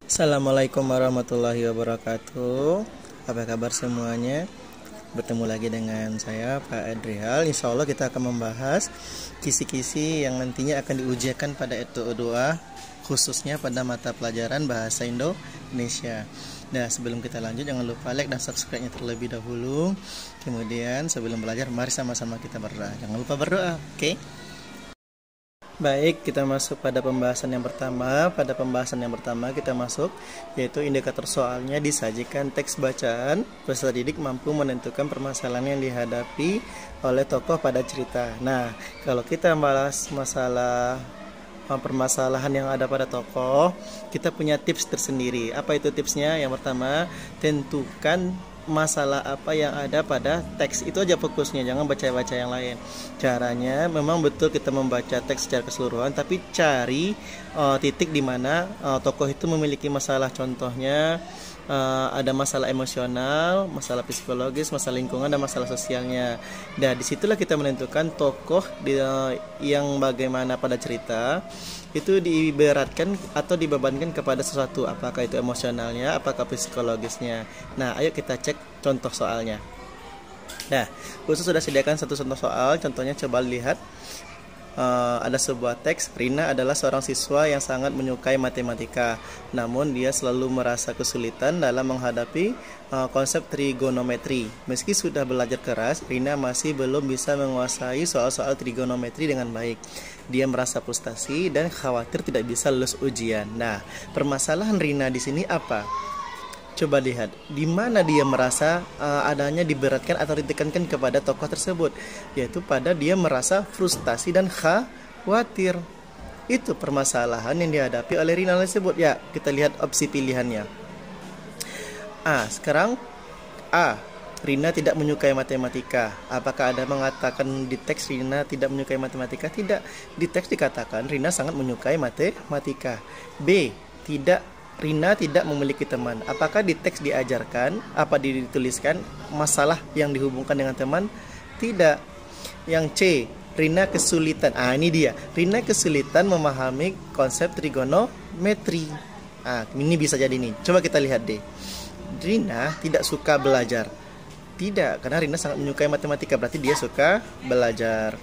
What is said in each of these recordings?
Assalamualaikum warahmatullahi wabarakatuh. Apa kabar semuanya? Bertemu lagi dengan saya Pak Adrial. Insya Allah kita akan membahas kisi-kisi yang nantinya akan diujikan pada ETO2, khususnya pada mata pelajaran Bahasa Indonesia. Nah, sebelum kita lanjut, jangan lupa like dan subscribe-nya terlebih dahulu. Kemudian sebelum belajar, mari sama-sama kita berdoa. Jangan lupa berdoa, oke? Baik, kita masuk pada pembahasan yang pertama. Pada pembahasan yang pertama kita masuk, yaitu indikator soalnya disajikan teks bacaan. Peserta didik mampu menentukan permasalahan yang dihadapi oleh tokoh pada cerita. Nah, kalau kita bahas masalah permasalahan yang ada pada tokoh, kita punya tips tersendiri. Apa itu tipsnya? Yang pertama, tentukan masalah apa yang ada pada teks, itu aja fokusnya, jangan baca-baca yang lain. Caranya memang betul kita membaca teks secara keseluruhan, tapi cari titik di mana tokoh itu memiliki masalah. Contohnya ada masalah emosional, masalah psikologis, masalah lingkungan, dan masalah sosialnya. Dan disitulah kita menentukan tokoh yang bagaimana pada cerita itu diberatkan atau dibebankan kepada sesuatu, apakah itu emosionalnya, apakah psikologisnya. Nah, ayo kita cek contoh soalnya. Nah, khusus sudah sediakan satu contoh soal. Contohnya coba lihat. Ada sebuah teks, Rina adalah seorang siswa yang sangat menyukai matematika, namun dia selalu merasa kesulitan dalam menghadapi konsep trigonometri. Meski sudah belajar keras, Rina masih belum bisa menguasai soal-soal trigonometri dengan baik. Dia merasa frustasi dan khawatir tidak bisa lulus ujian. Nah, permasalahan Rina di sini apa? Coba lihat, di mana dia merasa adanya diberatkan atau ditekankan kepada tokoh tersebut, yaitu pada dia merasa frustasi dan khawatir. Itu permasalahan yang dihadapi oleh Rina tersebut. Ya, kita lihat opsi pilihannya. Sekarang A. Rina tidak menyukai matematika. Apakah ada mengatakan di teks Rina tidak menyukai matematika? Tidak. Di teks dikatakan Rina sangat menyukai matematika. B. Rina tidak memiliki teman. Apakah di teks diajarkan, dituliskan masalah yang dihubungkan dengan teman? Tidak. Yang C, Rina kesulitan. Ini dia. Rina kesulitan memahami konsep trigonometri. Ini bisa jadi nih. Coba kita lihat deh. Rina tidak suka belajar. Tidak, karena Rina sangat menyukai matematika, berarti dia suka belajar.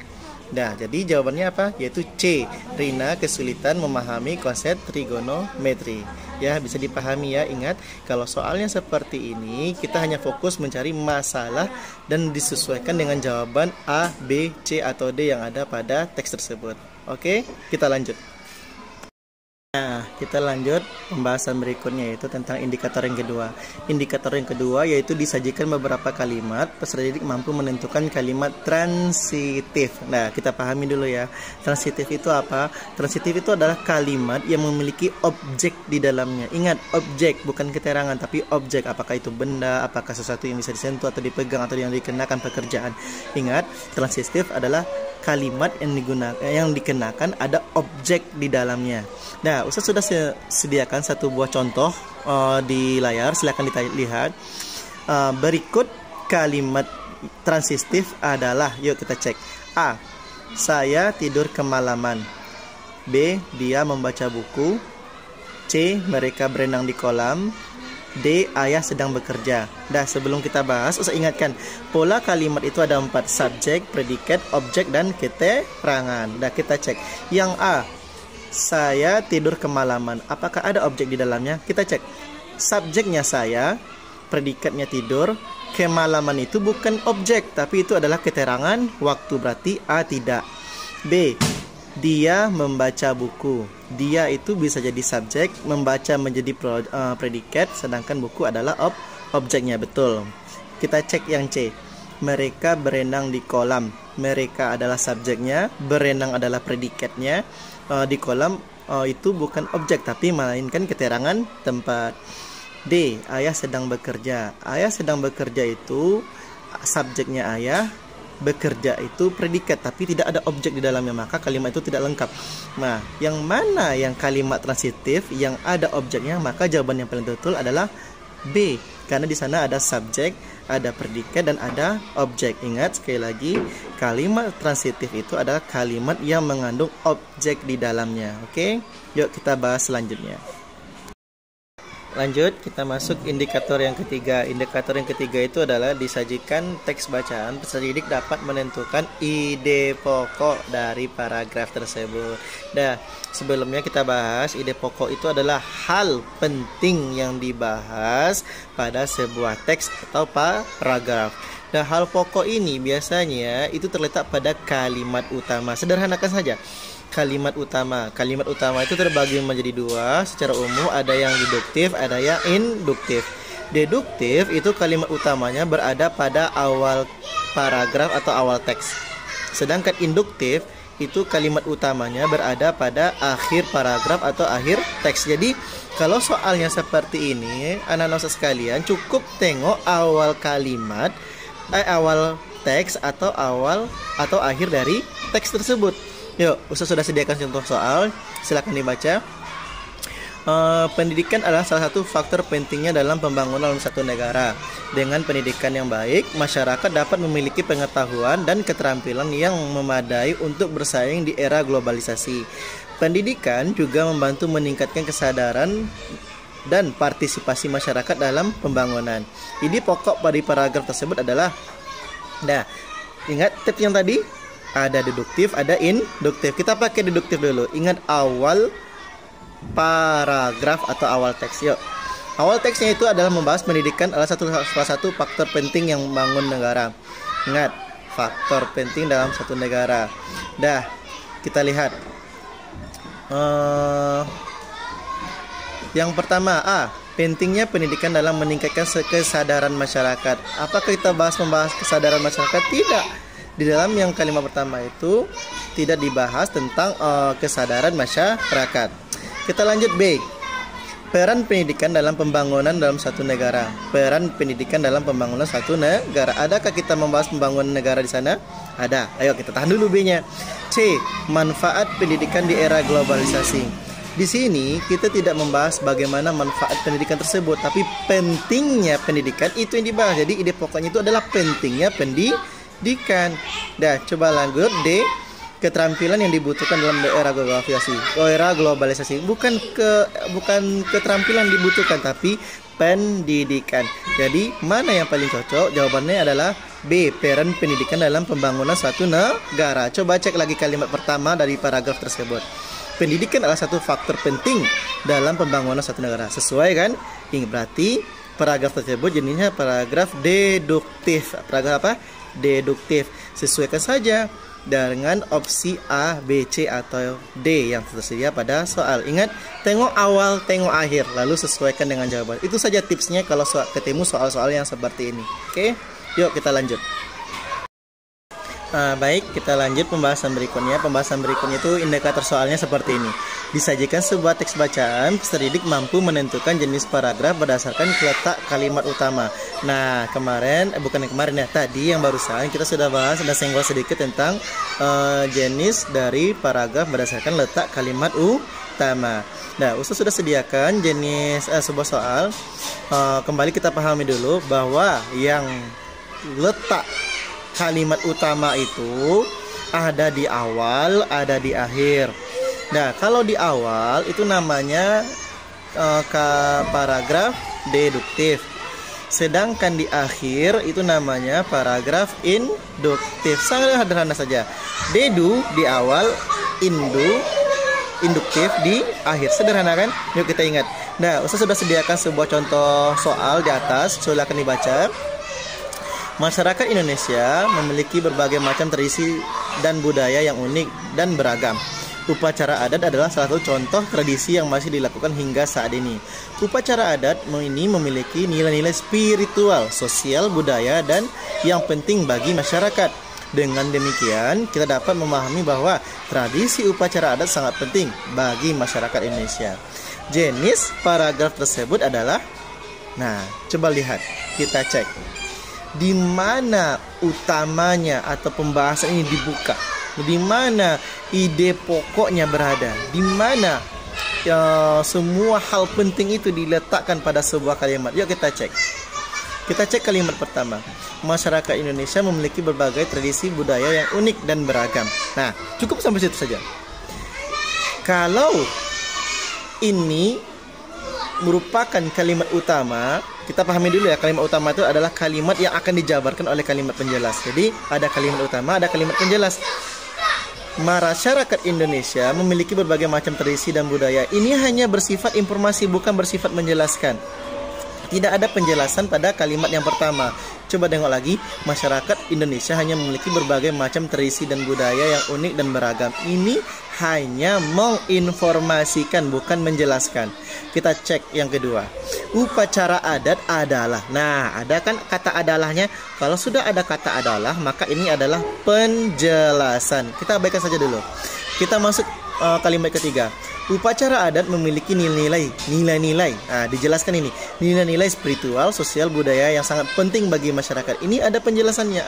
Nah, jadi jawabannya apa? Yaitu C. Rina kesulitan memahami konsep trigonometri. Ya, bisa dipahami ya. Ingat, kalau soalnya seperti ini, kita hanya fokus mencari masalah dan disesuaikan dengan jawaban A, B, C, atau D yang ada pada teks tersebut. Oke, kita lanjut. Nah, kita lanjut pembahasan berikutnya, yaitu tentang indikator yang kedua. Indikator yang kedua yaitu disajikan beberapa kalimat, peserta didik mampu menentukan kalimat transitif. Nah, kita pahami dulu ya. Transitif itu apa? Transitif itu adalah kalimat yang memiliki objek di dalamnya. Ingat, objek, bukan keterangan, tapi objek. Apakah itu benda, apakah sesuatu yang bisa disentuh atau dipegang atau yang dikenakan pekerjaan. Ingat, transitif adalah kalimat yang dikenakan ada objek di dalamnya. Nah, Ustaz sudah sediakan satu buah contoh di layar, silakan dilihat. Berikut kalimat transitif adalah, yuk kita cek. A. Saya tidur kemalaman. B. Dia membaca buku. C. Mereka berenang di kolam. D. Ayah sedang bekerja. Sebelum kita bahas, usah ingatkan, pola kalimat itu ada 4, subjek, predikat, objek, dan keterangan. Kita cek. Yang A, saya tidur kemalaman. Apakah ada objek di dalamnya? Kita cek. Subjeknya saya, predikatnya tidur, kemalaman itu bukan objek, tapi itu adalah keterangan waktu, berarti A tidak. B, dia membaca buku. Dia itu bisa jadi subjek, membaca menjadi predikat, sedangkan buku adalah objeknya. Betul. Kita cek yang C. Mereka berenang di kolam. Mereka adalah subjeknya, berenang adalah predikatnya. Di kolam itu bukan objek, tapi melainkan keterangan tempat. D. Ayah sedang bekerja. Ayah sedang bekerja itu subjeknya ayah, bekerja itu predikat, tapi tidak ada objek di dalamnya, maka kalimat itu tidak lengkap. Nah, yang mana yang kalimat transitif yang ada objeknya? Maka jawaban yang paling betul adalah B, karena di sana ada subjek, ada predikat, dan ada objek. Ingat sekali lagi, kalimat transitif itu adalah kalimat yang mengandung objek di dalamnya. Oke, yuk kita bahas selanjutnya. lanjut kita masuk indikator yang ketiga. Indikator yang ketiga itu adalah disajikan teks bacaan, peserta didik dapat menentukan ide pokok dari paragraf tersebut. Nah, sebelumnya kita bahas ide pokok itu adalah hal penting yang dibahas pada sebuah teks atau paragraf. Nah, hal pokok ini biasanya itu terletak pada kalimat utama. Sederhanakan saja. Kalimat utama itu terbagi menjadi dua secara umum, ada yang deduktif, ada yang induktif. Deduktif itu kalimat utamanya berada pada awal paragraf atau awal teks, sedangkan induktif itu kalimat utamanya berada pada akhir paragraf atau akhir teks. Jadi kalau soalnya seperti ini, anak-anak sekalian cukup tengok awal kalimat, awal teks atau awal atau akhir dari teks tersebut. Yuk, Ustaz sudah sediakan contoh soal, silakan dibaca. Pendidikan adalah salah satu faktor pentingnya dalam pembangunan satu negara. Dengan pendidikan yang baik, masyarakat dapat memiliki pengetahuan dan keterampilan yang memadai untuk bersaing di era globalisasi. Pendidikan juga membantu meningkatkan kesadaran dan partisipasi masyarakat dalam pembangunan. Ide pokok pada paragraf tersebut adalah, nah, ingat tips yang tadi? Ada deduktif, ada induktif. Kita pakai deduktif dulu. Ingat awal paragraf atau awal teks. Yuk. Awal teksnya itu adalah membahas pendidikan adalah salah satu faktor penting yang membangun negara. Ingat, faktor penting dalam satu negara. Dah, kita lihat. Yang pertama, pentingnya pendidikan dalam meningkatkan kesadaran masyarakat. Apakah kita membahas kesadaran masyarakat? Tidak. Di dalam yang kalimat pertama itu tidak dibahas tentang kesadaran masyarakat. Kita lanjut B. Peran pendidikan dalam pembangunan dalam satu negara. Peran pendidikan dalam pembangunan satu negara. Adakah kita membahas pembangunan negara di sana? Ada. Ayo kita tahan dulu B-nya. C. Manfaat pendidikan di era globalisasi. Di sini kita tidak membahas bagaimana manfaat pendidikan tersebut, tapi pentingnya pendidikan itu yang dibahas. Jadi ide pokoknya itu adalah pentingnya pendidikan. Dah, coba lanjut D. Keterampilan yang dibutuhkan dalam era globalisasi. Bukan keterampilan dibutuhkan, tapi pendidikan. Jadi mana yang paling cocok? Jawabannya adalah B. Peran pendidikan dalam pembangunan suatu negara. Coba cek lagi kalimat pertama dari paragraf tersebut. Pendidikan adalah satu faktor penting dalam pembangunan suatu negara. Sesuai kan? Ini berarti paragraf tersebut jenisnya paragraf deduktif. Paragraf apa? Deduktif. Sesuaikan saja dengan opsi A, B, C atau D yang tersedia pada soal. Ingat, tengok awal, tengok akhir, lalu sesuaikan dengan jawaban. Itu saja tipsnya kalau ketemu soal-soal yang seperti ini. Oke, yuk kita lanjut. Baik, kita lanjut pembahasan berikutnya. Pembahasan berikutnya itu indikator soalnya seperti ini. Disajikan sebuah teks bacaan, peserta didik mampu menentukan jenis paragraf berdasarkan letak kalimat utama. Nah, tadi yang barusan kita sudah bahas, sudah senggol sedikit tentang jenis dari paragraf berdasarkan letak kalimat utama. Nah, Ustaz sudah sediakan jenis sebuah soal. Kembali kita pahami dulu bahwa yang letak kalimat utama itu ada di awal, ada di akhir. Nah, kalau di awal itu namanya paragraf deduktif. Sedangkan di akhir itu namanya paragraf induktif. Sangat sederhana saja. Dedu di awal, induktif di akhir. Sederhana kan? Yuk kita ingat. Nah, Ustaz sudah sediakan sebuah contoh soal di atas. Silakan dibaca. Masyarakat Indonesia memiliki berbagai macam tradisi dan budaya yang unik dan beragam. Upacara adat adalah salah satu contoh tradisi yang masih dilakukan hingga saat ini. Upacara adat ini memiliki nilai-nilai spiritual, sosial, budaya, dan yang penting bagi masyarakat. Dengan demikian, kita dapat memahami bahwa tradisi upacara adat sangat penting bagi masyarakat Indonesia. Jenis paragraf tersebut adalah, nah, coba lihat, kita cek. Di mana utamanya atau pembahasan ini dibuka, di mana ide pokoknya berada, di mana semua hal penting itu diletakkan pada sebuah kalimat. Yuk kita cek. Kita cek kalimat pertama. Masyarakat Indonesia memiliki berbagai tradisi budaya yang unik dan beragam. Nah, cukup sampai situ saja. Kalau ini merupakan kalimat utama, kita pahami dulu ya, kalimat utama itu adalah kalimat yang akan dijabarkan oleh kalimat penjelas. Jadi ada kalimat utama, ada kalimat penjelas. Masyarakat Indonesia memiliki berbagai macam tradisi dan budaya. Ini hanya bersifat informasi, bukan bersifat menjelaskan. Tidak ada penjelasan pada kalimat yang pertama. Coba tengok lagi, masyarakat Indonesia hanya memiliki berbagai macam tradisi dan budaya yang unik dan beragam. Ini hanya menginformasikan, bukan menjelaskan. Kita cek yang kedua. Upacara adat adalah. Nah, ada kan kata adalahnya. Kalau sudah ada kata adalah, maka ini adalah penjelasan. Kita abaikan saja dulu. Kita masuk kalimat ketiga. Upacara adat memiliki nilai-nilai. Nah, dijelaskan ini. Nilai-nilai spiritual, sosial, budaya yang sangat penting bagi masyarakat. Ini ada penjelasannya.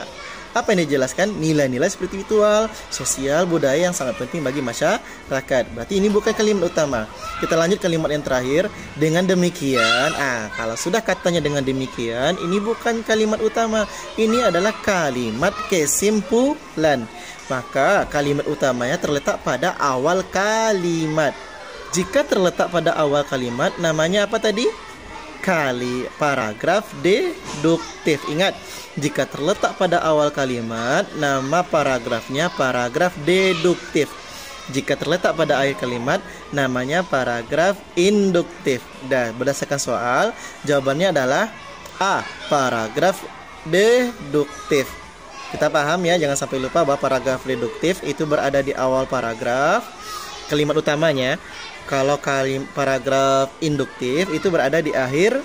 Apa yang dijelaskan? Nilai-nilai spiritual, sosial, budaya yang sangat penting bagi masyarakat. Berarti ini bukan kalimat utama. Kita lanjut kalimat yang terakhir. Dengan demikian, kalau sudah katanya dengan demikian, ini bukan kalimat utama. Ini adalah kalimat kesimpulan. Maka kalimat utamanya terletak pada awal kalimat. Jika terletak pada awal kalimat, namanya apa tadi? Paragraf deduktif. Ingat, jika terletak pada awal kalimat, nama paragrafnya paragraf deduktif. Jika terletak pada akhir kalimat, namanya paragraf induktif. Dan berdasarkan soal, jawabannya adalah A, paragraf deduktif. Kita paham ya, jangan sampai lupa bahwa paragraf deduktif itu berada di awal paragraf kalimat utamanya. Kalau paragraf induktif itu berada di akhir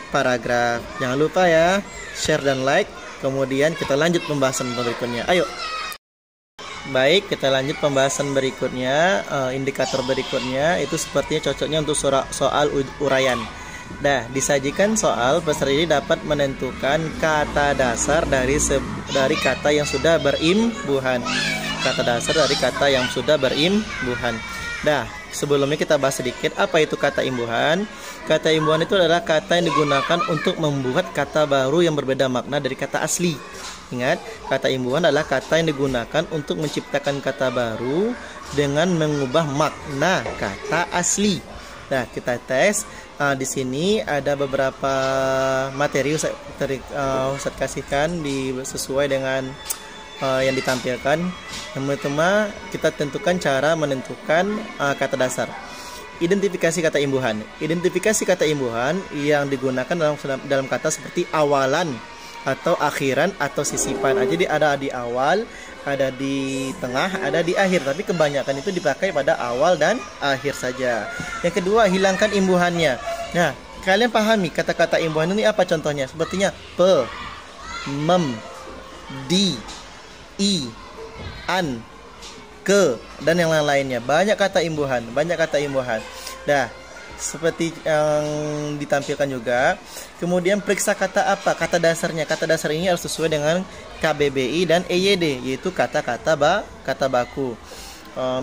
paragraf. Jangan lupa ya, share dan like. Kemudian kita lanjut pembahasan berikutnya. Ayo. Baik, kita lanjut pembahasan berikutnya. Indikator berikutnya itu sepertinya cocoknya untuk soal uraian. Nah, disajikan soal, peserta ini dapat menentukan kata dasar dari kata yang sudah berimbuhan. Kata dasar dari kata yang sudah berimbuhan. Nah, sebelumnya kita bahas sedikit apa itu kata imbuhan. Kata imbuhan itu adalah kata yang digunakan untuk membuat kata baru yang berbeda makna dari kata asli. Ingat, kata imbuhan adalah kata yang digunakan untuk menciptakan kata baru dengan mengubah makna kata asli. Nah, kita tes. Di sini ada beberapa materi Ustaz kasihkan sesuai dengan yang ditampilkan. Yang pertama, kita tentukan cara menentukan kata dasar. Identifikasi kata imbuhan. Identifikasi kata imbuhan yang digunakan dalam kata seperti awalan atau akhiran atau sisipan. Jadi ada di awal, ada di tengah, ada di akhir. Tapi kebanyakan itu dipakai pada awal dan akhir saja. Yang kedua, hilangkan imbuhannya. Nah, kalian pahami kata-kata imbuhan ini apa contohnya? Sepertinya pe, mem, di, i, an, ke, dan yang lain-lainnya. Banyak kata imbuhan. Nah, seperti yang ditampilkan juga. Kemudian periksa kata apa? Kata dasarnya. Kata dasar ini harus sesuai dengan KBBI dan EYD, yaitu kata-kata baku.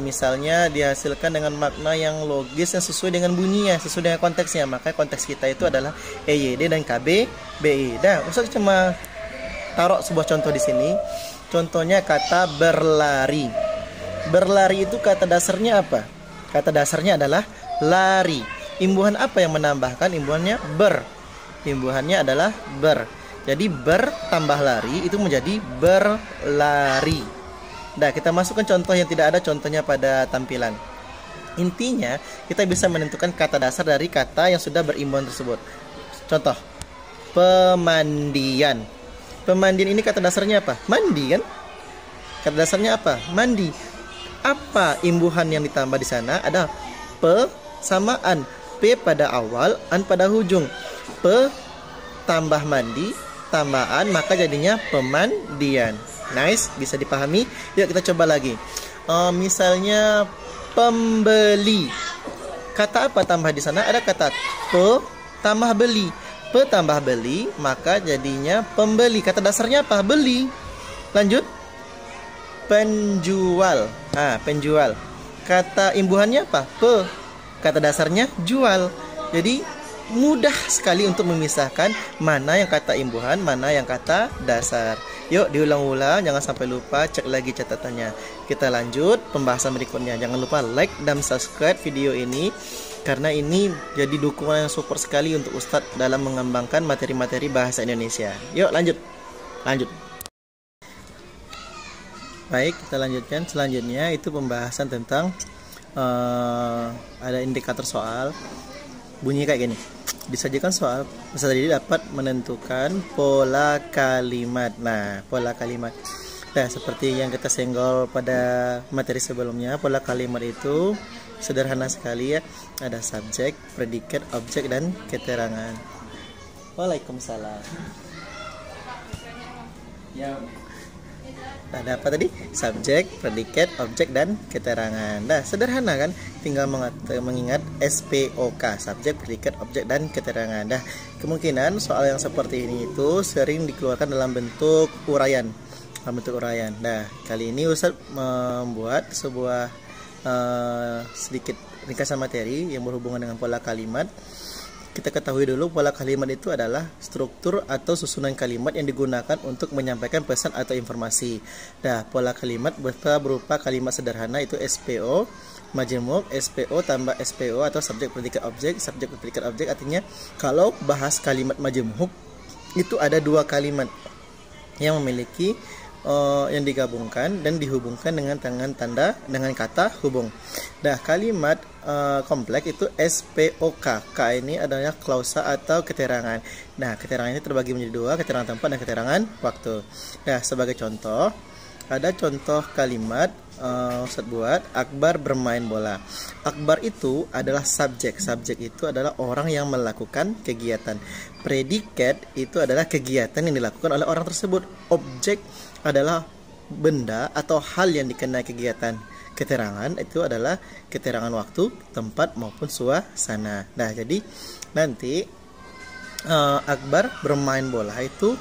Misalnya dihasilkan dengan makna yang logis yang sesuai dengan bunyinya, sesuai dengan konteksnya. Maka konteks kita itu adalah EYD dan KBBI. Nah, Ustaz cuma taruh sebuah contoh di sini. Contohnya kata berlari. Berlari itu kata dasarnya apa? Kata dasarnya adalah lari. Imbuhan apa yang menambahkan? Imbuhannya ber. Imbuhannya adalah ber. Jadi ber tambah lari itu menjadi berlari. Nah, kita masukkan contoh yang tidak ada contohnya pada tampilan. Intinya, kita bisa menentukan kata dasar dari kata yang sudah berimbuhan tersebut. Contoh, pemandian. Pemandian ini kata dasarnya apa? Mandi kan? Kata dasarnya apa? Mandi. Apa imbuhan yang ditambah di sana? Ada pe sama an. P pada awal, an pada ujung. Pe tambah mandi, tambah an, maka jadinya pemandian. Nice, bisa dipahami. Yuk kita coba lagi. Misalnya pembeli. Kata apa tambah di sana? Ada kata pe tambah beli. Pe tambah beli, maka jadinya pembeli. Kata dasarnya apa? Beli. Lanjut. Penjual. Penjual. Kata imbuhannya apa? Pe. Kata dasarnya jual. Jadi mudah sekali untuk memisahkan mana yang kata imbuhan, mana yang kata dasar. Yuk diulang-ulang, jangan sampai lupa, cek lagi catatannya. Kita lanjut pembahasan berikutnya. Jangan lupa like dan subscribe video ini karena ini jadi dukungan yang support sekali untuk Ustadz dalam mengembangkan materi-materi bahasa Indonesia. Yuk lanjut. Baik, kita lanjutkan. Selanjutnya itu pembahasan tentang ada indikator soal. Bunyi kayak gini. Disajikan soal, peserta didik dapat menentukan pola kalimat. Nah, pola kalimat. Nah, seperti yang kita senggol pada materi sebelumnya, pola kalimat itu sederhana sekali ya. Ada subjek, predikat, objek, dan keterangan. Waalaikumsalam. Ya. Ada apa tadi? Subjek, predikat, objek, dan keterangan. Nah, sederhana kan? Tinggal mengingat SPOK, subjek, predikat, objek, dan keterangan. Nah, kemungkinan soal yang seperti ini itu sering dikeluarkan dalam bentuk uraian. Nah, kali ini Ustadz membuat sebuah sedikit ringkasan materi yang berhubungan dengan pola kalimat. Kita ketahui dulu pola kalimat itu adalah struktur atau susunan kalimat yang digunakan untuk menyampaikan pesan atau informasi. Nah, pola kalimat berupa kalimat sederhana itu SPO, majemuk, SPO tambah SPO atau subjek predikat objek, artinya kalau bahas kalimat majemuk itu ada dua kalimat yang memiliki yang digabungkan dan dihubungkan dengan dengan kata hubung. Nah, kalimat kompleks itu SPOK. K ini adalah klausa atau keterangan. Nah, keterangan ini terbagi menjadi dua, keterangan tempat dan keterangan waktu. Nah, sebagai contoh, ada contoh kalimat Ustadz buat Akbar bermain bola. Akbar itu adalah subjek. Subjek itu adalah orang yang melakukan kegiatan. Predikat itu adalah kegiatan yang dilakukan oleh orang tersebut. Objek adalah benda atau hal yang dikenai kegiatan. Keterangan itu adalah keterangan waktu, tempat maupun suasana. Nah, jadi nanti Akbar bermain bola itu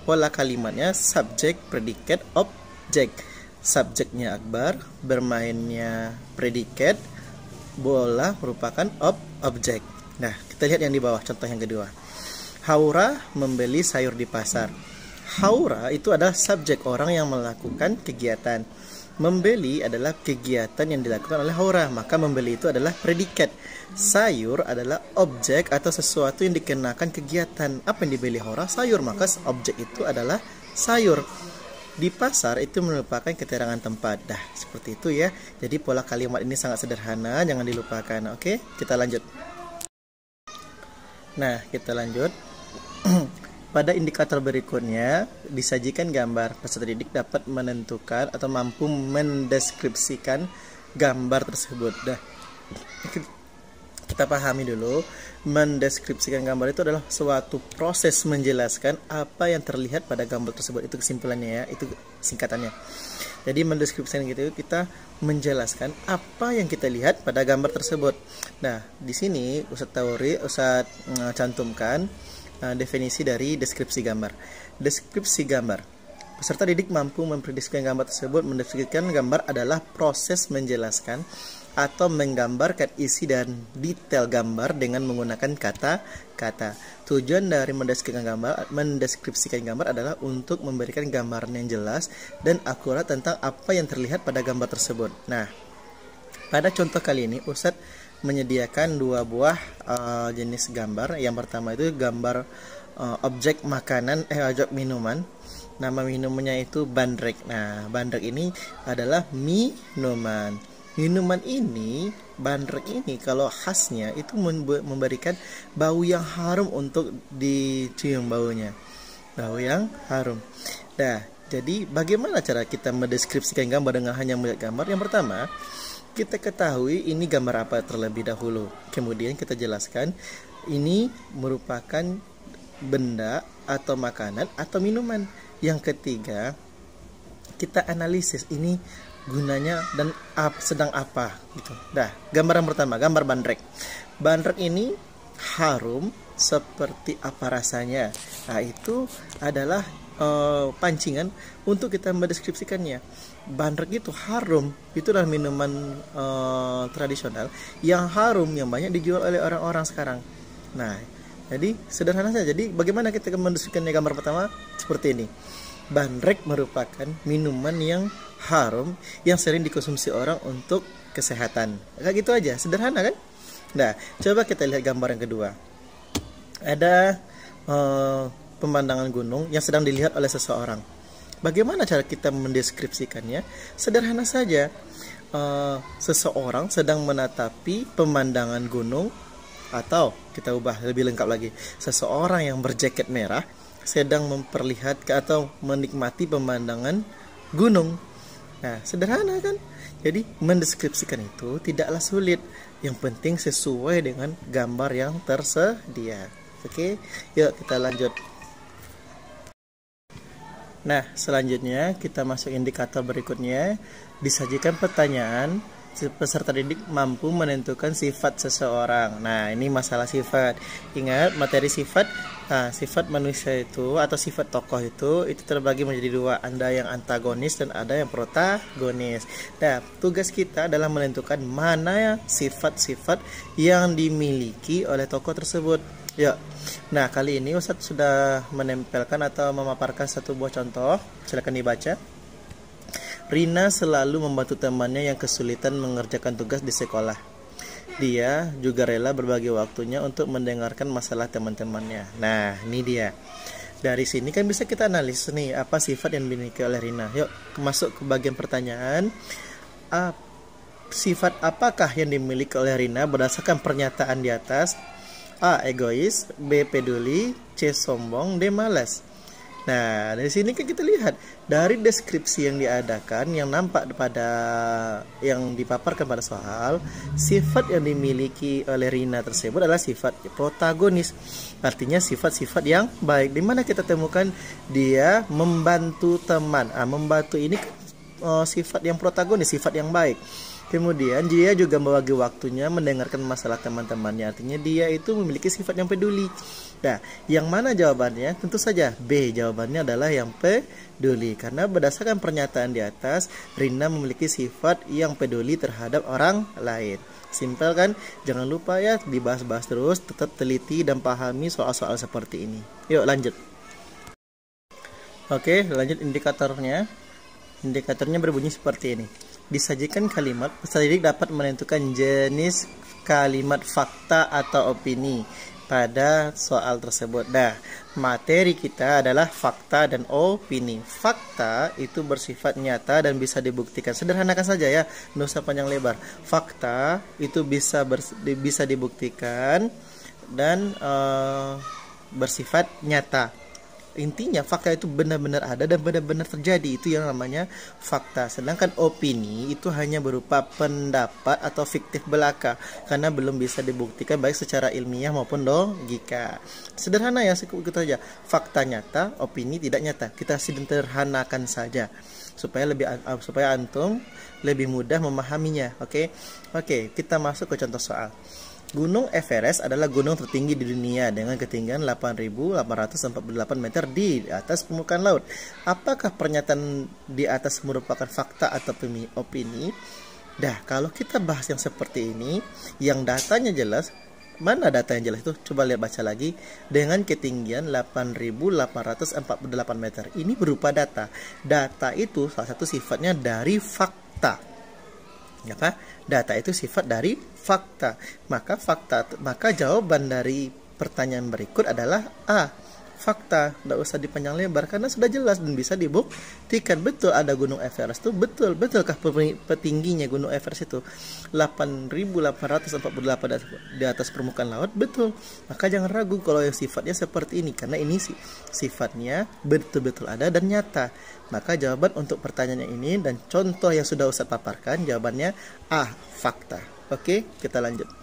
pola kalimatnya subjek, predikat, objek. Subjeknya Akbar, bermainnya predikat, bola merupakan objek. Nah, kita lihat yang di bawah, contoh yang kedua. Haura membeli sayur di pasar. Haura itu adalah subjek, orang yang melakukan kegiatan. Membeli adalah kegiatan yang dilakukan oleh Haura, maka membeli itu adalah predikat. Sayur adalah objek atau sesuatu yang dikenakan kegiatan. Apa yang dibeli Haura? Sayur, maka objek itu adalah sayur. Di pasar itu merupakan keterangan tempat. Dah, seperti itu ya. Jadi pola kalimat ini sangat sederhana, jangan dilupakan. Oke, kita lanjut. Nah, kita lanjut. Pada indikator berikutnya disajikan gambar. Peserta didik dapat menentukan atau mampu mendeskripsikan gambar tersebut. Dah, kita pahami dulu, mendeskripsikan gambar itu adalah suatu proses menjelaskan apa yang terlihat pada gambar tersebut. Itu kesimpulannya ya, itu singkatannya. Jadi mendeskripsikan gitu, kita menjelaskan apa yang kita lihat pada gambar tersebut. Nah, di sini Ustadz cantumkan definisi dari deskripsi gambar. Deskripsi gambar. Peserta didik mampu mempredeskripsikan gambar tersebut. Mendeskripsikan gambar adalah proses menjelaskan atau menggambarkan isi dan detail gambar dengan menggunakan kata-kata. Tujuan dari mendeskripsikan gambar adalah untuk memberikan gambaran yang jelas dan akurat tentang apa yang terlihat pada gambar tersebut. Nah, pada contoh kali ini Ustadz menyediakan dua buah jenis gambar. Yang pertama itu gambar objek makanan, objek minuman. Nama minumannya itu bandrek. Nah, bandrek ini adalah minuman. Minuman ini, bandrek ini kalau khasnya itu memberikan bau yang harum untuk dicium baunya. Bau yang harum. Nah, jadi bagaimana cara kita mendeskripsikan gambar dengan hanya melihat gambar? Yang pertama, kita ketahui ini gambar apa terlebih dahulu. Kemudian kita jelaskan ini merupakan benda atau makanan atau minuman. Yang ketiga, kita analisis ini gunanya dan sedang apa gitu. Nah, gambaran pertama, gambar bandrek. Bandrek ini harum seperti apa rasanya. Nah, itu adalah pancingan untuk kita mendeskripsikannya. Bandrek itu harum, itu adalah minuman tradisional yang harum yang banyak dijual oleh orang-orang sekarang. Nah, jadi sederhana saja. Jadi bagaimana kita mendeskripsikannya? Gambar pertama seperti ini. Bandrek merupakan minuman yang harum yang sering dikonsumsi orang untuk kesehatan. Kayak gitu aja, sederhana kan? Nah, coba kita lihat gambar yang kedua. Ada pemandangan gunung yang sedang dilihat oleh seseorang. Bagaimana cara kita mendeskripsikannya? Sederhana saja. Seseorang sedang menatapi pemandangan gunung, atau kita ubah lebih lengkap lagi, seseorang yang berjaket merah sedang memperlihatkan atau menikmati pemandangan gunung. Nah, sederhana kan? Jadi mendeskripsikan itu tidaklah sulit. Yang penting sesuai dengan gambar yang tersedia. Oke, yuk kita lanjut. Nah, selanjutnya kita masuk indikator berikutnya. Disajikan pertanyaan, peserta didik mampu menentukan sifat seseorang. Nah, ini masalah sifat. Ingat, materi sifat. Nah, sifat manusia itu atau sifat tokoh itu terbagi menjadi dua. Ada yang antagonis dan ada yang protagonis. Nah, tugas kita adalah menentukan mana sifat-sifat yang dimiliki oleh tokoh tersebut. Ya. Nah, kali ini Ustadz sudah menempelkan atau memaparkan satu buah contoh. Silakan dibaca. Rina selalu membantu temannya yang kesulitan mengerjakan tugas di sekolah. Dia juga rela berbagi waktunya untuk mendengarkan masalah teman-temannya. Nah, ini dia. Dari sini kan bisa kita analisis nih, apa sifat yang dimiliki oleh Rina. Yuk, masuk ke bagian pertanyaan. Sifat apakah yang dimiliki oleh Rina berdasarkan pernyataan di atas? A. Egois, B. Peduli, C. Sombong, D. Malas. Nah, dari sini kan kita lihat dari deskripsi yang diadakan, yang nampak pada yang dipaparkan pada soal, sifat yang dimiliki oleh Rina tersebut adalah sifat protagonis. Artinya sifat-sifat yang baik. Di mana kita temukan dia membantu teman. Membantu ini sifat yang protagonis, sifat yang baik. Kemudian dia juga membagi waktunya mendengarkan masalah teman-temannya. Artinya dia itu memiliki sifat yang peduli. Nah, yang mana jawabannya? Tentu saja B. Jawabannya adalah yang peduli. Karena berdasarkan pernyataan di atas, Rina memiliki sifat yang peduli terhadap orang lain. Simpel kan? Jangan lupa ya, dibahas-bahas terus. Tetap teliti dan pahami soal-soal seperti ini. Yuk lanjut. Oke, lanjut indikatornya. Indikatornya berbunyi seperti ini. Disajikan kalimat, peserta didik dapat menentukan jenis kalimat fakta atau opini pada soal tersebut. Nah, materi kita adalah fakta dan opini. Fakta itu bersifat nyata dan bisa dibuktikan. Sederhanakan saja ya, nggak usah panjang lebar. Fakta itu bisa dibuktikan dan bersifat nyata. Intinya fakta itu benar-benar ada dan benar-benar terjadi. Itu yang namanya fakta. Sedangkan opini itu hanya berupa pendapat atau fiktif belaka, karena belum bisa dibuktikan baik secara ilmiah maupun logika. Sederhana ya, ikut aja. Fakta nyata, opini tidak nyata. Kita sederhanakan saja supaya antum lebih mudah memahaminya. Oke, kita masuk ke contoh soal. Gunung Everest adalah gunung tertinggi di dunia dengan ketinggian 8.848 meter di atas permukaan laut. Apakah pernyataan di atas merupakan fakta atau opini? Dah, kalau kita bahas yang seperti ini, yang datanya jelas, mana data yang jelas itu? Coba lihat, baca lagi. Dengan ketinggian 8.848 meter. Ini berupa data. Data itu salah satu sifatnya dari fakta. Ya kan? Data itu sifat dari fakta. Maka jawaban dari pertanyaan berikut adalah A. Fakta. Tidak usah dipanjang lebar karena sudah jelas dan bisa dibuktikan. Betul ada Gunung Everest itu, betulkah petingginya Gunung Everest itu 8.848 di atas permukaan laut? Betul. Maka jangan ragu kalau yang sifatnya seperti ini, karena ini sifatnya betul-betul ada dan nyata. Maka jawaban untuk pertanyaannya ini dan contoh yang sudah Ustadz paparkan, jawabannya A. Fakta. Oke, kita lanjut.